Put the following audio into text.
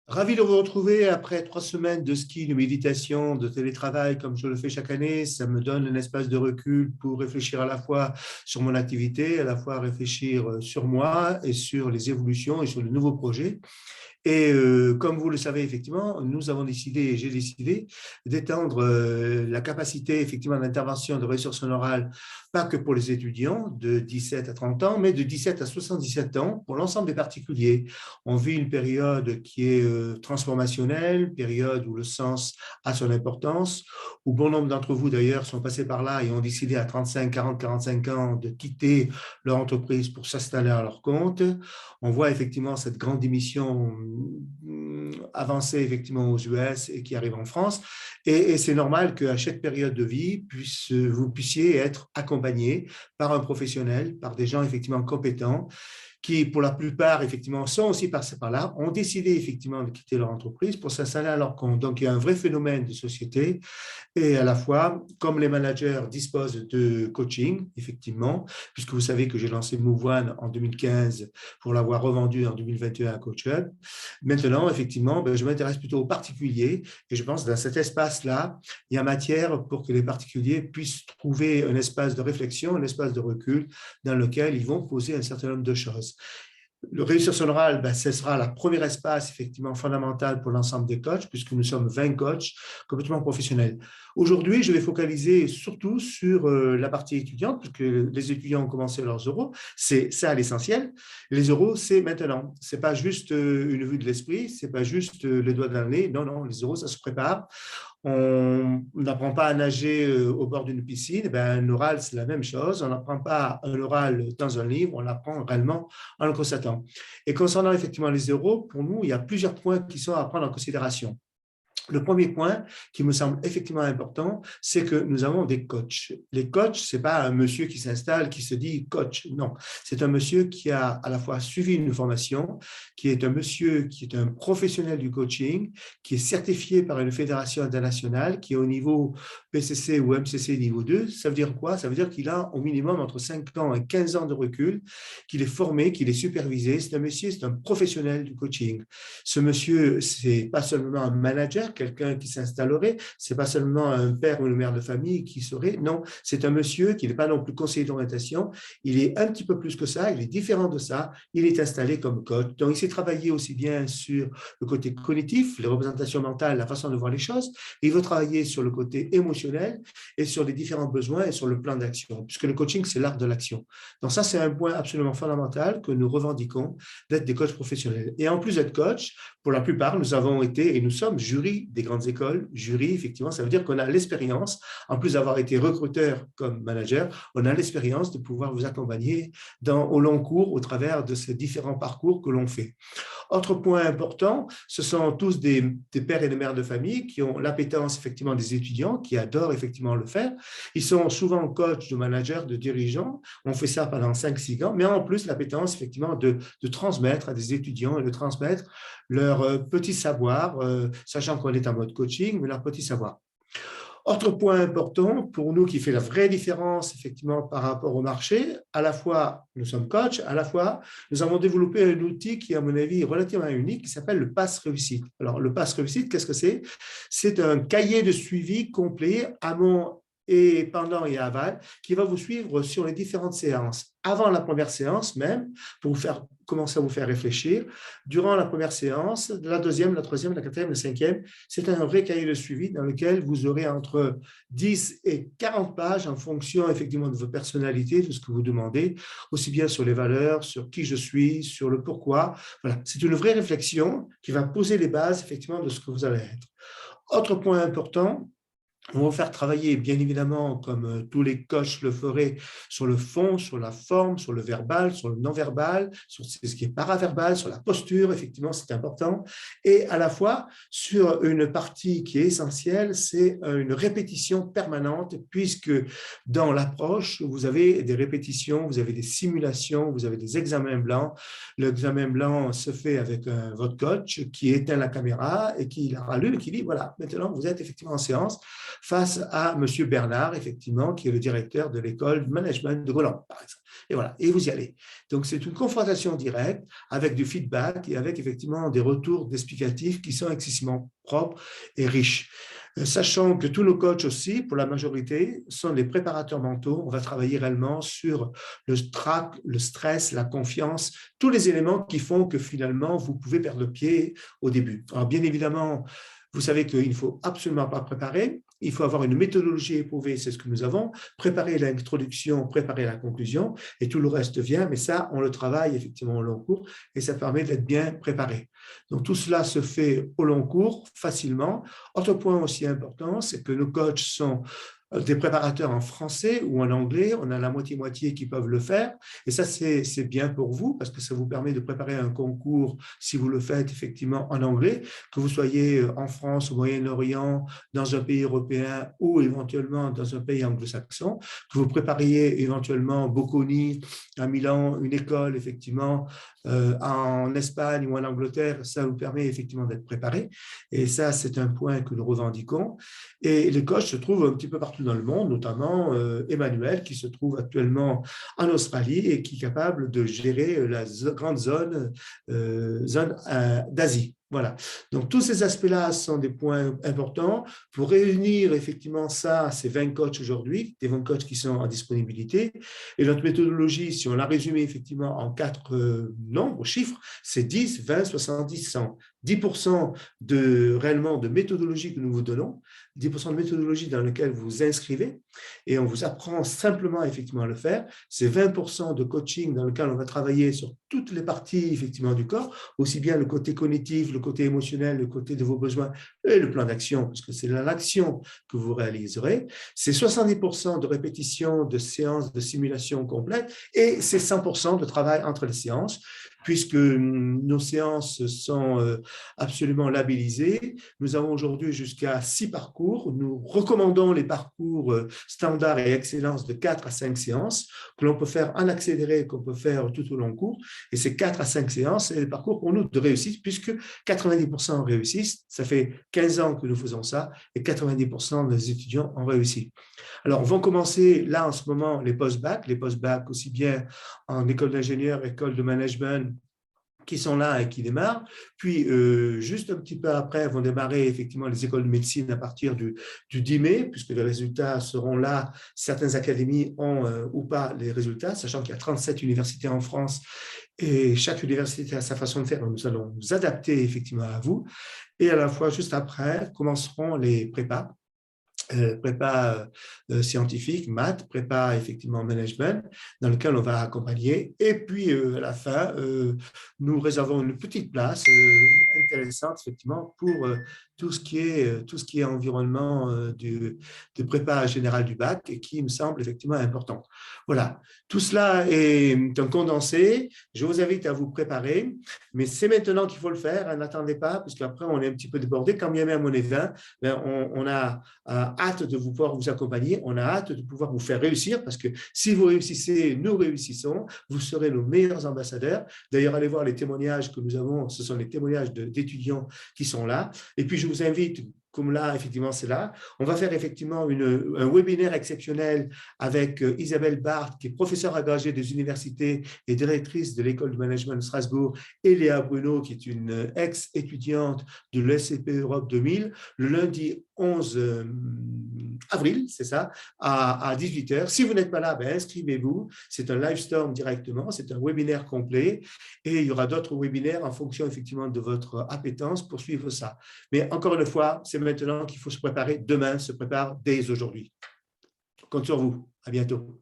Ravi de vous retrouver après 3 semaines de ski, de méditation, de télétravail, comme je le fais chaque année. Ça me donne un espace de recul pour réfléchir à la fois sur mon activité, à la fois réfléchir sur moi et sur les évolutions et sur de nouveaux projets. Et comme vous le savez, effectivement, nous avons décidé, et j'ai décidé, d'étendre la capacité effectivement d'intervention de ressources orales, pas que pour les étudiants de 17 à 30 ans, mais de 17 à 77 ans pour l'ensemble des particuliers. On vit une période qui est transformationnelle, période où le sens a son importance, où bon nombre d'entre vous d'ailleurs sont passés par là et ont décidé à 35, 40, 45 ans de quitter leur entreprise pour s'installer à leur compte. On voit effectivement cette grande émission avancée effectivement aux US et qui arrive en France. Et c'est normal qu'à chaque période de vie, vous puissiez être accompagné par un professionnel, par des gens effectivement compétents qui, pour la plupart, effectivement, sont aussi passés par là, ont décidé effectivement de quitter leur entreprise pour s'installer à leur compte. Donc, il y a un vrai phénomène de société et à la fois, comme les managers disposent de coaching, effectivement, puisque vous savez que j'ai lancé Move One en 2015 pour l'avoir revendu en 2021 à CoachHub. Maintenant, effectivement, je m'intéresse plutôt aux particuliers et je pense que dans cet espace-là, il y a matière pour que les particuliers puissent trouver un espace de réflexion, un espace de recul dans lequel ils vont poser un certain nombre de choses. Le réussir son oral, ce sera le premier espace effectivement fondamental pour l'ensemble des coachs, puisque nous sommes 20 coachs complètement professionnels. Aujourd'hui, je vais focaliser surtout sur la partie étudiante, puisque les étudiants ont commencé leurs oraux. C'est ça l'essentiel. Les oraux, c'est maintenant. Ce n'est pas juste une vue de l'esprit, ce n'est pas juste les doigts dans le nez. Non, non, les oraux, ça se prépare. On n'apprend pas à nager au bord d'une piscine. Un oral, c'est la même chose. On n'apprend pas un oral dans un livre, on l'apprend réellement en le constatant. Et concernant effectivement les oraux, pour nous, il y a plusieurs points qui sont à prendre en considération. Le premier point qui me semble effectivement important, c'est que nous avons des coachs. Les coachs, ce n'est pas un monsieur qui s'installe, qui se dit coach. Non, c'est un monsieur qui a à la fois suivi une formation, qui est un monsieur qui est un professionnel du coaching, qui est certifié par une fédération internationale, qui est au niveau PCC ou MCC niveau 2. Ça veut dire quoi? Ça veut dire qu'il a au minimum entre 5 ans et 15 ans de recul, qu'il est formé, qu'il est supervisé. C'est un monsieur, c'est un professionnel du coaching. Ce monsieur, ce n'est pas seulement un manager, quelqu'un qui s'installerait, ce n'est pas seulement un père ou une mère de famille qui serait, non, c'est un monsieur qui n'est pas non plus conseiller d'orientation, il est un petit peu plus que ça, il est différent de ça, il est installé comme coach. Donc, il s'est travaillé aussi bien sur le côté cognitif, les représentations mentales, la façon de voir les choses, et il veut travailler sur le côté émotionnel et sur les différents besoins et sur le plan d'action, puisque le coaching, c'est l'art de l'action. Donc, ça, c'est un point absolument fondamental que nous revendiquons d'être des coachs professionnels. Et en plus d'être coach, pour la plupart, nous avons été et nous sommes jury des grandes écoles. Jury, effectivement, ça veut dire qu'on a l'expérience, en plus d'avoir été recruteur comme manager, on a l'expérience de pouvoir vous accompagner au long cours au travers de ces différents parcours que l'on fait. Autre point important, ce sont tous des pères et des mères de famille qui ont l'appétence effectivement des étudiants, qui adorent effectivement le faire. Ils sont souvent coachs, de managers, de dirigeants. On fait ça pendant 5-6 ans, mais en plus l'appétence effectivement de transmettre à des étudiants et de transmettre leur petit savoir, sachant qu'on est en mode coaching, mais leur petit savoir. Autre point important pour nous qui fait la vraie différence effectivement par rapport au marché, à la fois nous sommes coachs, à la fois nous avons développé un outil qui à mon avis est relativement unique qui s'appelle le Pass Réussite. Alors le Pass Réussite, qu'est-ce que c'est? C'est un cahier de suivi complet amont et pendant et aval qui va vous suivre sur les différentes séances. Avant la première séance même, pour vous faire commencer à vous faire réfléchir. Durant la première séance, la deuxième, la troisième, la quatrième, la cinquième, c'est un vrai cahier de suivi dans lequel vous aurez entre 10 et 40 pages en fonction effectivement de votre personnalité, de ce que vous demandez, aussi bien sur les valeurs, sur qui je suis, sur le pourquoi. Voilà, c'est une vraie réflexion qui va poser les bases effectivement de ce que vous allez être. Autre point important, on va faire travailler, bien évidemment, comme tous les coachs le feraient, sur le fond, sur la forme, sur le verbal, sur le non-verbal, sur ce qui est paraverbal, sur la posture, effectivement, c'est important. Et à la fois, sur une partie qui est essentielle, c'est une répétition permanente, puisque dans l'approche, vous avez des répétitions, vous avez des simulations, vous avez des examens blancs. L'examen blanc se fait avec votre coach qui éteint la caméra et qui la rallume et qui dit, voilà, maintenant, vous êtes effectivement en séance. face à M. Bernard, effectivement, qui est le directeur de l'école de management de Grenoble, par exemple. Et voilà, et vous y allez. Donc, c'est une confrontation directe avec du feedback et avec effectivement des retours explicatifs qui sont excessivement propres et riches. Sachant que tous nos coachs aussi, pour la majorité, sont des préparateurs mentaux. On va travailler réellement sur le stress, la confiance, tous les éléments qui font que finalement, vous pouvez perdre le pied au début. Alors, bien évidemment, vous savez qu'il ne faut absolument pas préparer. Il faut avoir une méthodologie éprouvée, c'est ce que nous avons. Préparer l'introduction, préparer la conclusion, et tout le reste vient. Mais ça, on le travaille effectivement au long cours, et ça permet d'être bien préparé. Donc, tout cela se fait au long cours, facilement. Autre point aussi important, c'est que nos coachs sont des préparateurs en français ou en anglais. On a la moitié-moitié qui peuvent le faire. Et ça, c'est bien pour vous parce que ça vous permet de préparer un concours si vous le faites effectivement en anglais, que vous soyez en France, au Moyen-Orient, dans un pays européen ou éventuellement dans un pays anglo-saxon, que vous prépariez éventuellement Bocconi à Milan, une école effectivement en Espagne ou en Angleterre. Ça vous permet effectivement d'être préparé. Et ça, c'est un point que nous revendiquons. Et les coachs se trouvent un petit peu partout dans le monde, notamment Emmanuel, qui se trouve actuellement en Australie et qui est capable de gérer la grande zone d'Asie. Voilà. Donc, tous ces aspects-là sont des points importants. Pour réunir effectivement ça, ces 20 coachs aujourd'hui, des 20 coachs qui sont en disponibilité. Et notre méthodologie, si on l'a résumée effectivement en 4 nombres, chiffres, c'est 10, 20, 70, 100. 10% réellement de méthodologie que nous vous donnons, 10% de méthodologie dans laquelle vous vous inscrivez et on vous apprend simplement effectivement à le faire. C'est 20% de coaching dans lequel on va travailler sur toutes les parties effectivement du corps, aussi bien le côté cognitif, le côté émotionnel, le côté de vos besoins et le plan d'action, parce que c'est l'action que vous réaliserez. C'est 70% de répétition de séances de simulation complète et c'est 100% de travail entre les séances, puisque nos séances sont absolument labellisées. Nous avons aujourd'hui jusqu'à 6 parcours. Nous recommandons les parcours standards et excellence de 4 à 5 séances que l'on peut faire en accéléré, qu'on peut faire tout au long cours. Et ces 4 à 5 séances, c'est les parcours pour nous de réussite, puisque 90% réussissent. Ça fait 15 ans que nous faisons ça et 90% des étudiants ont réussi. Alors, vont commencer là en ce moment les post-bac aussi bien en école d'ingénieur, école de management, qui sont là et qui démarrent. Puis, juste un petit peu après, vont démarrer effectivement les écoles de médecine à partir du 10 mai, puisque les résultats seront là. Certaines académies ont ou pas les résultats, sachant qu'il y a 37 universités en France et chaque université a sa façon de faire. Donc, nous allons nous adapter effectivement à vous. Et à la fois, juste après, commenceront les prépas. Prépa scientifique, maths, prépa effectivement management, dans lequel on va accompagner. Et puis à la fin, nous réservons une petite place intéressante effectivement pour tout ce qui est environnement de prépa générale du bac et qui me semble effectivement important. Voilà, tout cela est un condensé. Je vous invite à vous préparer, mais c'est maintenant qu'il faut le faire. N'attendez pas, parce qu'après on est un petit peu débordé. Quand bien même on est 20, ben on a hâte de pouvoir vous accompagner, on a hâte de pouvoir vous faire réussir parce que si vous réussissez, nous réussissons, vous serez nos meilleurs ambassadeurs. D'ailleurs, allez voir les témoignages que nous avons, ce sont les témoignages d'étudiants qui sont là. Et puis, je vous invite, comme là, effectivement, c'est là. On va faire effectivement un webinaire exceptionnel avec Isabelle Barthes, qui est professeure agrégée des universités et directrice de l'école de management de Strasbourg, et Léa Bruno, qui est une ex-étudiante de l'ESCP Europe 2000, le lundi 11 avril, c'est ça, à 18h. Si vous n'êtes pas là, ben, inscrivez-vous. C'est un live storm directement, c'est un webinaire complet et il y aura d'autres webinaires en fonction effectivement de votre appétence pour suivre ça. Mais encore une fois, c'est maintenant qu'il faut se préparer. Demain se prépare dès aujourd'hui. Je compte sur vous. À bientôt.